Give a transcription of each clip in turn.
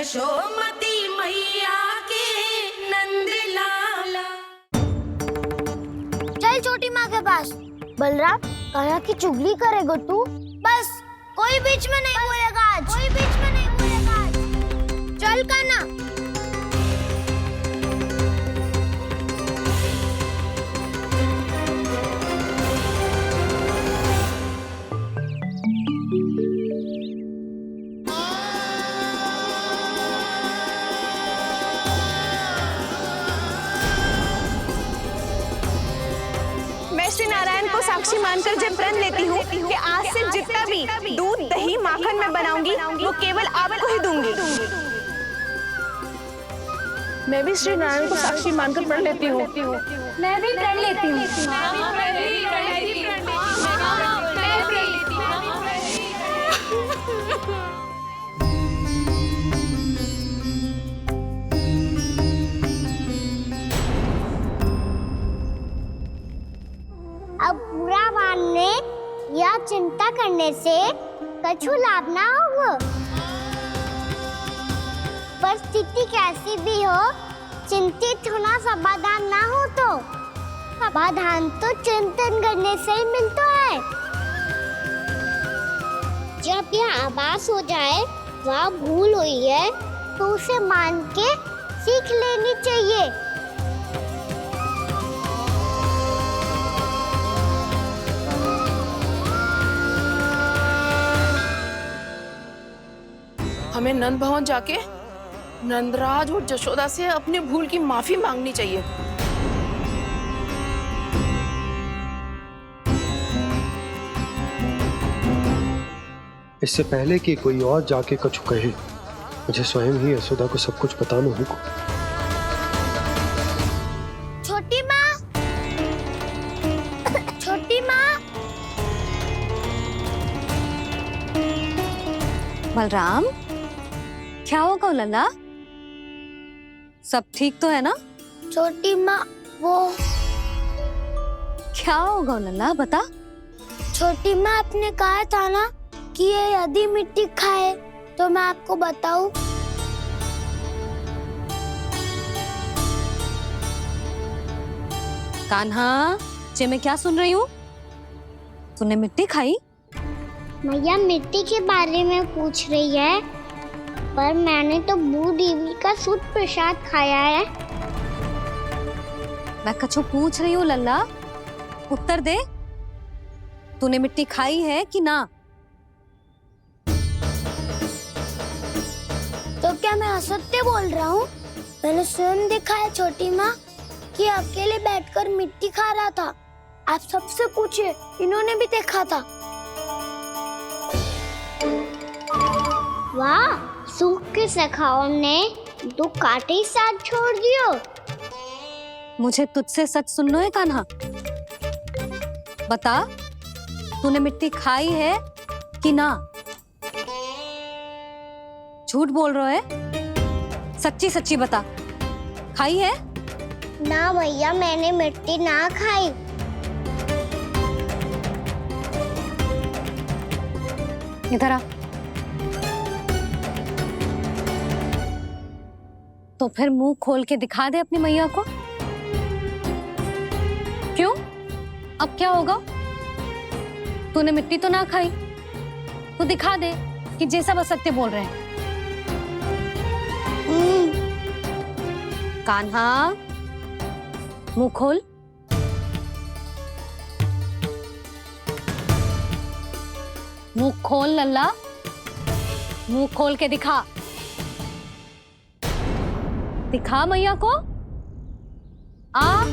यशोमती मैया के नंद लाला। चल छोटी माँ के पास। बलराम, कान्हा की चुगली करेगा तू? बस, कोई बीच में नहीं बोलेगा आज। कोई बीच में नहीं बोलेगा आज। चल कान्हा। श्री नारायण को साक्षी मानकर जब प्रण लेती हूँ कि आज से जितना भी दूध दही माखन मैं बनाऊंगी वो केवल आपको ही दूंगी। मैं भी श्री नारायण को साक्षी मानकर प्रण लेती हूँ। मैं भी प्रण लेती हूँ। अब बुरा मानने या चिंता करने से कछु लाभ ना होगा। परिस्थिति कैसी भी हो, चिंतित होना समाधान ना हो तो समाधान तो चिंतन करने से ही मिलता है। जब यह आभास हो जाए वह भूल हुई है तो उसे मान के सीख लेनी चाहिए। हमें नंद भवन जाके नंदराज और जशोदा से अपनी भूल की माफी मांगनी चाहिए। इससे पहले कि कोई और जाके कछु कहे, मुझे स्वयं ही यशोदा को सब कुछ बताना होगा। छोटी माँ, छोटी माँ। बलराम, क्या होगा लल्ला? सब ठीक तो है ना? छोटी माँ, वो क्या होगा लल्ला, बता। छोटी माँ, आपने कहा था ना कि ये यदि मिट्टी खाए तो मैं आपको बताऊं। कान्हा, जे मैं क्या सुन रही हूँ? तूने मिट्टी खाई? मैया मिट्टी के बारे में पूछ रही है, पर मैंने तो भू देवी का शुद्ध प्रसाद खाया है। मैं कछु पूछ रही हूँ लल्ला, उत्तर दे। तूने मिट्टी खाई है कि ना? तो क्या मैं असत्य बोल रहा हूँ? मैंने स्वयं देखा है छोटी माँ कि अकेले बैठकर मिट्टी खा रहा था। आप सबसे पूछिए, इन्होंने भी देखा था। वाह, सूख के सखाओं ने दो कांटे ही साथ छोड़ दियो। मुझे तुझसे सच सुनना है कान्हा। बता, तूने मिट्टी खाई है कि ना? झूठ बोल रहा है, सच्ची सच्ची बता, खाई है? ना भैया, मैंने मिट्टी ना खाई। इधर आ। तो फिर मुंह खोल के दिखा दे अपनी मैया को। क्यों? अब क्या होगा? तूने मिट्टी तो ना खाई, तो दिखा दे कि जे सब असत्य बोल रहे हैं। कान्हा, मुंह खोल। मुंह खोल लल्ला, मुंह खोल के दिखा। दिखा मैया को। आ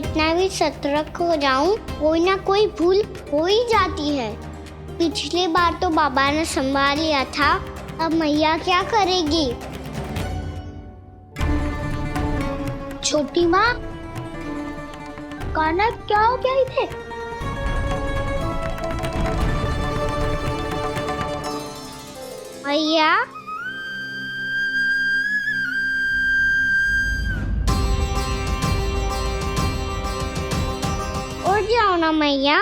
कितना भी सतर्क हो जाऊं, कोई ना कोई भूल हो ही जाती है। पिछली बार तो बाबा ने संभाल लिया था, अब मैया क्या करेगी? छोटी माँ, कान्हा क्या हो गया इधर? मैया, उठ जाओ ना मैया।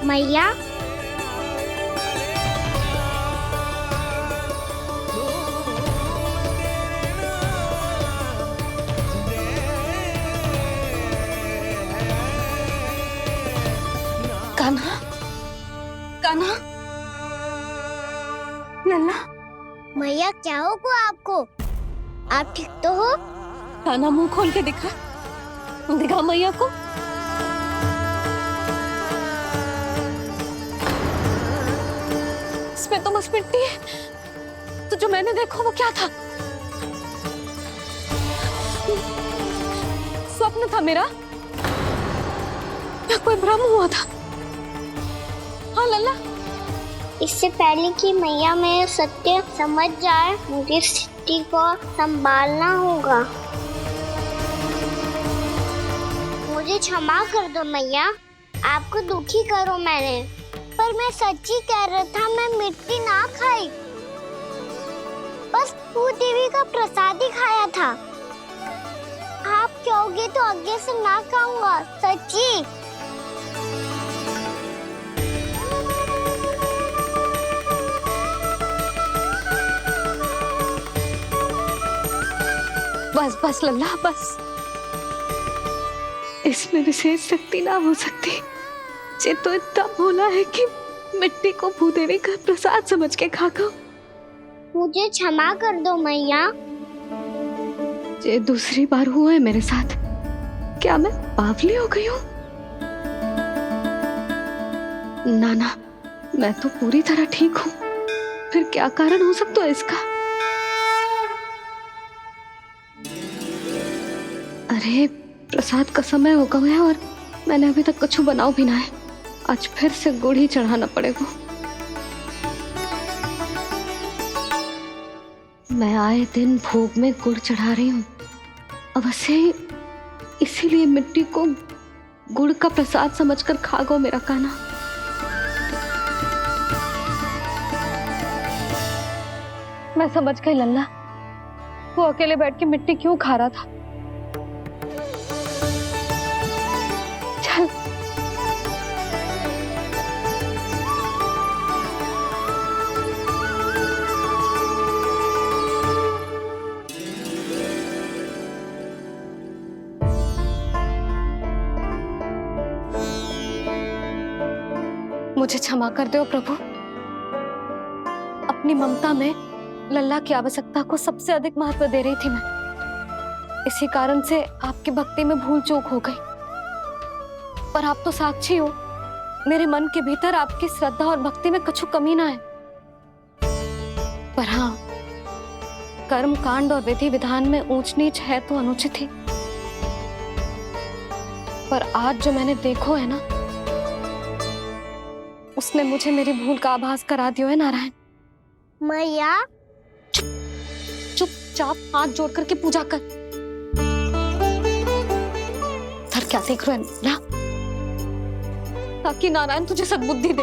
मैया, कान्हा, कान्हा, लल्ला। मैया क्या होगा आपको? आप ठीक तो हो? कान्हा मुंह खोल के दिखा, दिखा मैया को। इसमें तो बस मिट्टी है, तो जो मैंने देखा वो क्या था? स्वप्न था मेरा या कोई भ्रम हुआ था? हाँ लल्ला, इससे पहले कि मैया मेरे सत्य समझ जाए, मुझे स्थिति को संभालना होगा। मुझे क्षमा कर दो मैया, आपको दुखी करो मैंने, पर मैं सच्ची कह रहा था, मैं मिट्टी ना खाई, बस भूदेवी का प्रसाद ही खाया था। आप कहोगे तो आगे से ना खाऊंगा, सच्ची। बस बस लल्ला, बस। इसमें विशेष शक्ति ना हो सकती। ये तो इतना भोला है कि मिट्टी को भूदेवी का प्रसाद समझ के खा गया। मुझे क्षमा कर दो मैया। ये दूसरी बार हुआ है मेरे साथ। क्या मैं बावली हो गई हूँ? ना ना, मैं तो पूरी तरह ठीक हूँ। फिर क्या कारण हो सकता है इसका? अरे प्रसाद का समय हो गया है और मैंने अभी तक कुछ बनाओ भी ना है। आज फिर से गुड़ ही चढ़ाना पड़ेगा। मैं आए दिन भोग में गुड़ चढ़ा रही हूँ, अवश्य इसीलिए मिट्टी को गुड़ का प्रसाद समझकर खा गो मेरा कान्हा। मैं समझ गई लल्ला, वो अकेले बैठ के मिट्टी क्यों खा रहा था। चल मुझे क्षमा कर दो प्रभु। अपनी ममता में लल्ला की आवश्यकता को सबसे अधिक महत्व दे रही थी मैं। इसी कारण से आपकी भक्ति में भूल चूक हो गई। पर आप तो साक्षी हो, मेरे मन के भीतर आपकी श्रद्धा और भक्ति में कुछ कमी ना है। पर हाँ, कर्म कांड और विधि विधान में ऊंच नीच है तो अनुचित ही। पर आज जो मैंने देखो है ना, उसने मुझे मेरी भूल का आभास करा दिया है नारायण। मैया, चुपचाप हाथ जोड़ करके पूजा कर। सर क्या देख रहे हैं ना? ताकि नारायण तुझे सद्बुद्धि दे।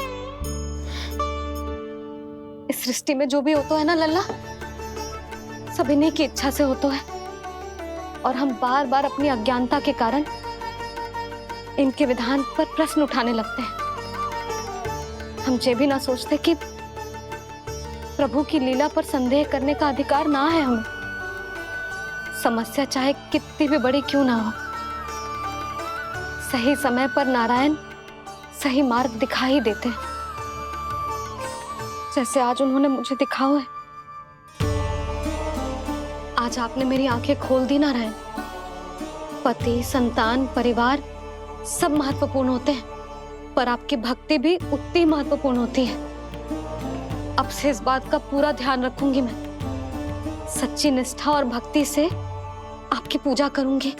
इस सृष्टि में जो भी होता है ना लल्ला, सब इन्हीं की इच्छा से होता है। और हम बार बार अपनी अज्ञानता के कारण इनके विधान पर प्रश्न उठाने लगते हैं। हम ये भी ना सोचते कि प्रभु की लीला पर संदेह करने का अधिकार ना है हमें। समस्या चाहे कितनी भी बड़ी क्यों ना हो, सही समय पर नारायण सही मार्ग दिखा ही देते हैं। जैसे आज उन्होंने मुझे दिखाओ है। आज आपने मेरी आंखें खोल दी नारायण। पति, संतान, परिवार सब महत्वपूर्ण होते हैं, पर आपकी भक्ति भी उतनी महत्वपूर्ण होती है। अब से इस बात का पूरा ध्यान रखूंगी मैं। सच्ची निष्ठा और भक्ति से आपकी पूजा करूंगी,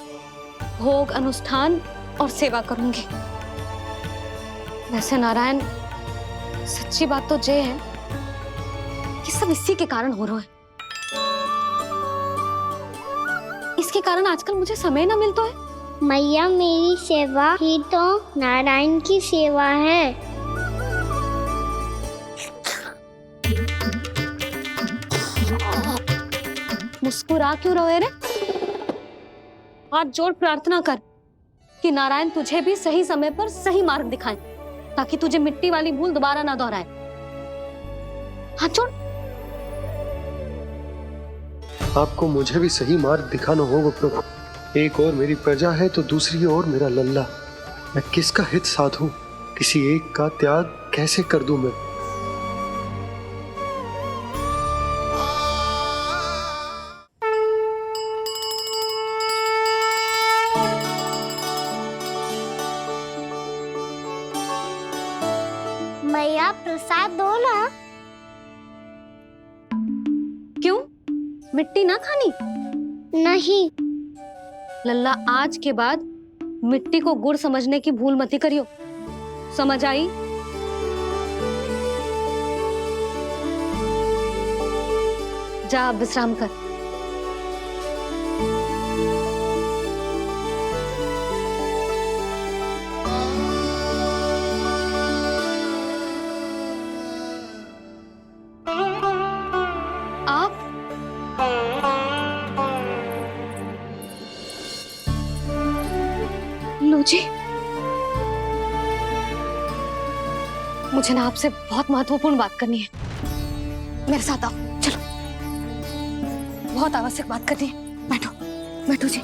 भोग, अनुष्ठान और सेवा करूंगी। वैसे नारायण, सच्ची बात तो ये है कि सब इसी के कारण हो रहा है। इसके कारण आजकल मुझे समय ना मिलता है। मैया, मेरी सेवा ही तो नारायण की सेवा है। मुस्कुरा क्यों रहे रे? हाथ जोड़ प्रार्थना कर कि नारायण तुझे भी सही समय पर सही मार्ग दिखाएं, ताकि तुझे मिट्टी वाली भूल दोबारा ना दोहराए। हाथ जोड़। आपको मुझे भी सही मार्ग दिखाना होगा प्रभु। एक और मेरी प्रजा है तो दूसरी ओर मेरा लल्ला। मैं किसका हित साधूं? किसी एक का त्याग कैसे कर दूं मैं? मैया, प्रसाद दो ना। क्यों? मिट्टी ना खानी? नहीं। लल्ला, आज के बाद मिट्टी को गुड़ समझने की भूल मती करियो। समझ आई? जा अब विश्राम कर। आप लो जी, मुझे ना आपसे बहुत महत्वपूर्ण बात करनी है। मेरे साथ आओ, चलो। बहुत आवश्यक बात करनी है। बैठो, बैठो जी।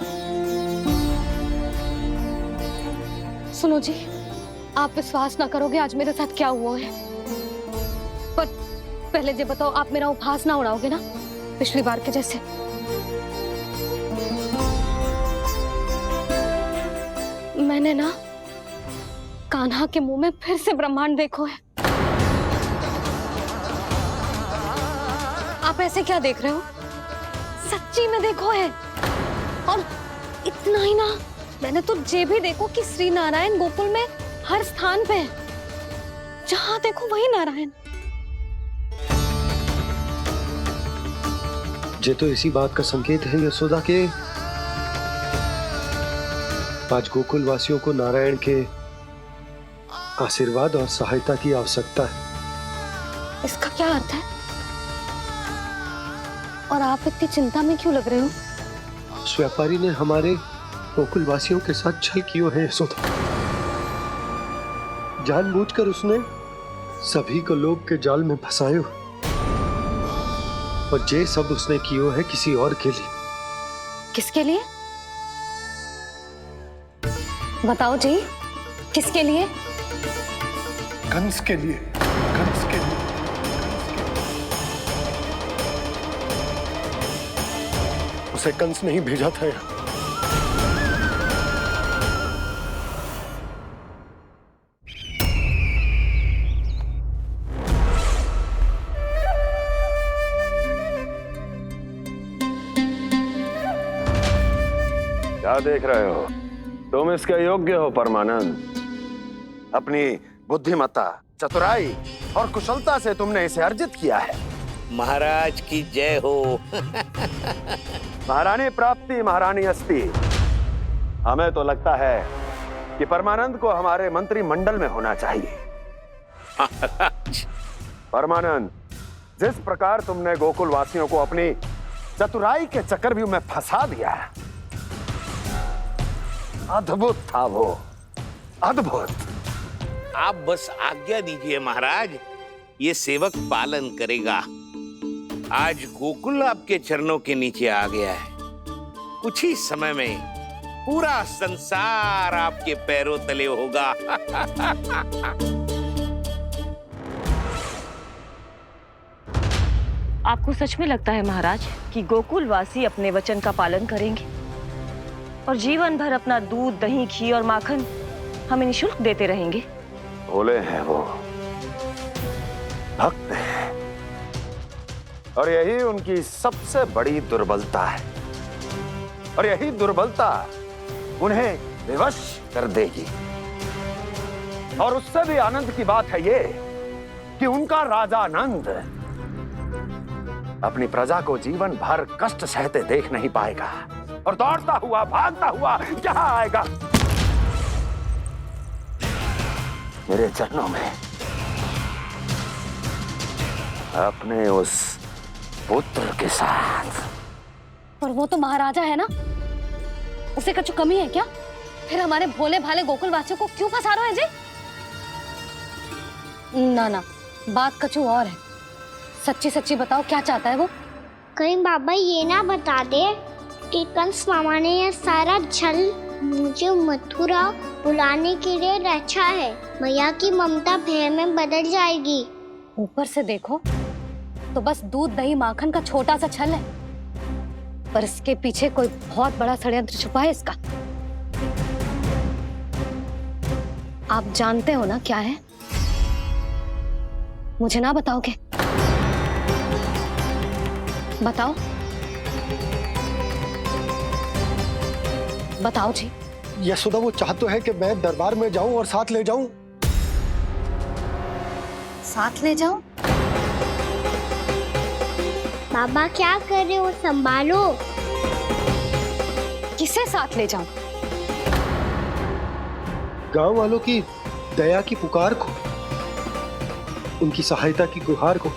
सुनो जी, आप विश्वास ना करोगे आज मेरे साथ क्या हुआ है। पर पहले ये बताओ, आप मेरा उपहास ना उड़ाओगे ना पिछली बार के जैसे? मैंने ना कान्हा के मुंह में फिर से ब्रह्मांड देखो है। आप ऐसे क्या देख रहे हो? सच्ची में देखो है। और इतना ही ना, मैंने तो ये भी देखो कि श्री नारायण गोकुल में हर स्थान पे है। जहां देखो वही नारायण। ये तो इसी बात का संकेत है यशोदा के आज गोकुल वासियों को नारायण के आशीर्वाद और सहायता की आवश्यकता है। इसका क्या अर्थ है? और आप इतनी चिंता में क्यों लग रहे हो? उस व्यापारी ने हमारे गोकुल वासियों के साथ छल किया है यशोदा। जानबूझकर उसने सभी को लोभ के जाल में फंसायो, और ये सब उसने किया है किसी और के लिए। किसके लिए? बताओ जी, किसके लिए? कंस के लिए। कंस के लिए। उसे कंस नहीं भेजा था यहाँ। क्या देख रहे हो? तुम इसके योग्य हो परमानंद। अपनी बुद्धिमत्ता, चतुराई और कुशलता से तुमने इसे अर्जित किया है। महाराज की जय हो। महारानी प्राप्ति महारानी अस्ति। हमें तो लगता है कि परमानंद को हमारे मंत्रिमंडल में होना चाहिए। परमानंद, जिस प्रकार तुमने गोकुल वासियों को अपनी चतुराई के चक्रव्यूह में फंसा दिया है, अद्भुत था वो, अद्भुत। आप बस आज्ञा दीजिए महाराज, ये सेवक पालन करेगा। आज गोकुल आपके चरणों के नीचे आ गया है। कुछ ही समय में पूरा संसार आपके पैरों तले होगा। आपको सच में लगता है महाराज कि गोकुलवासी अपने वचन का पालन करेंगे और जीवन भर अपना दूध, दही, घी और माखन हमें निःशुल्क देते रहेंगे? भोले हैं वो, भक्त हैं, और यही उनकी सबसे बड़ी दुर्बलता है। और यही दुर्बलता उन्हें विवश कर देगी। और उससे भी आनंद की बात है ये कि उनका राजा आनंद अपनी प्रजा को जीवन भर कष्ट सहते देख नहीं पाएगा और दौड़ता हुआ, भागता हुआ यहां आएगा मेरे चरणों में अपने उस पुत्र के साथ। पर वो तो महाराजा है ना, उसे कुछ कमी है क्या? फिर हमारे भोले भाले गोकुल वासियों को क्यों फंसा रहे हो जी? ना ना, बात कछु और है। सच्ची सच्ची बताओ, क्या चाहता है वो? कहीं बाबा ये ना बता दे कि कंस मामा ने यह सारा छल मुझे मथुरा बुलाने के लिए रचा है। मैया की ममता भय में बदल जाएगी। ऊपर से देखो तो बस दूध, दही, माखन का छोटा सा छल है, पर इसके पीछे कोई बहुत बड़ा षड्यंत्र छुपा है इसका। आप जानते हो ना क्या है? मुझे ना बताओगे? बताओ बताओ जी। यशोदा, वो चाह तो है कि मैं दरबार में जाऊं और साथ ले जाऊं। साथ ले जाओ? बाबा क्या कर रहे हो, संभालो। किसे साथ ले जाऊं? गांव वालों की दया की पुकार को, उनकी सहायता की गुहार को।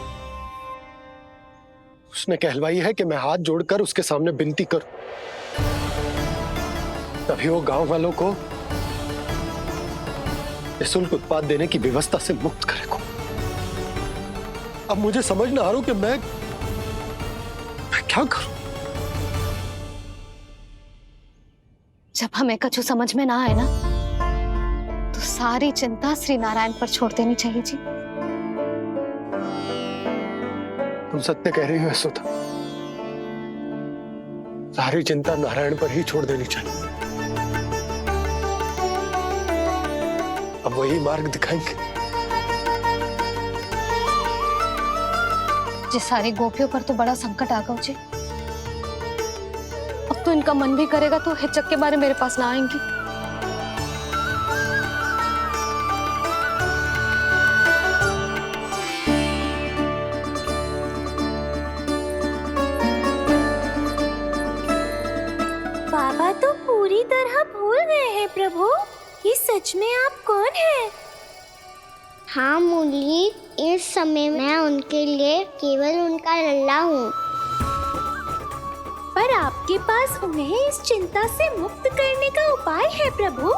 उसने कहलवाई है कि मैं हाथ जोड़कर उसके सामने विनती करूं, तभी वो गांव वालों को निःशुल्क उत्पाद देने की व्यवस्था से मुक्त करेगा। अब मुझे समझ ना आ रहा कि मैं क्या करूं। जब हमें कछु समझ में ना आए ना, तो सारी चिंता श्री नारायण पर छोड़ देनी चाहिए जी। तुम सत्य कह रही हो यशोदा, सारी चिंता नारायण पर ही छोड़ देनी चाहिए। अब वही मार्ग दिखाएंगे। जिस सारी गोपियों पर तो बड़ा संकट आ गया जी। अब तो इनका मन भी करेगा तो हिचक के बारे मेरे पास ना आएंगी। बाबा तो पूरी तरह भूल गए हैं प्रभु, ये सच में आप कौन हैं? हाँ मुरली, इस समय मैं उनके लिए केवल उनका लल्ला हूँ। पर आपके पास उन्हें इस चिंता से मुक्त करने का उपाय है प्रभु।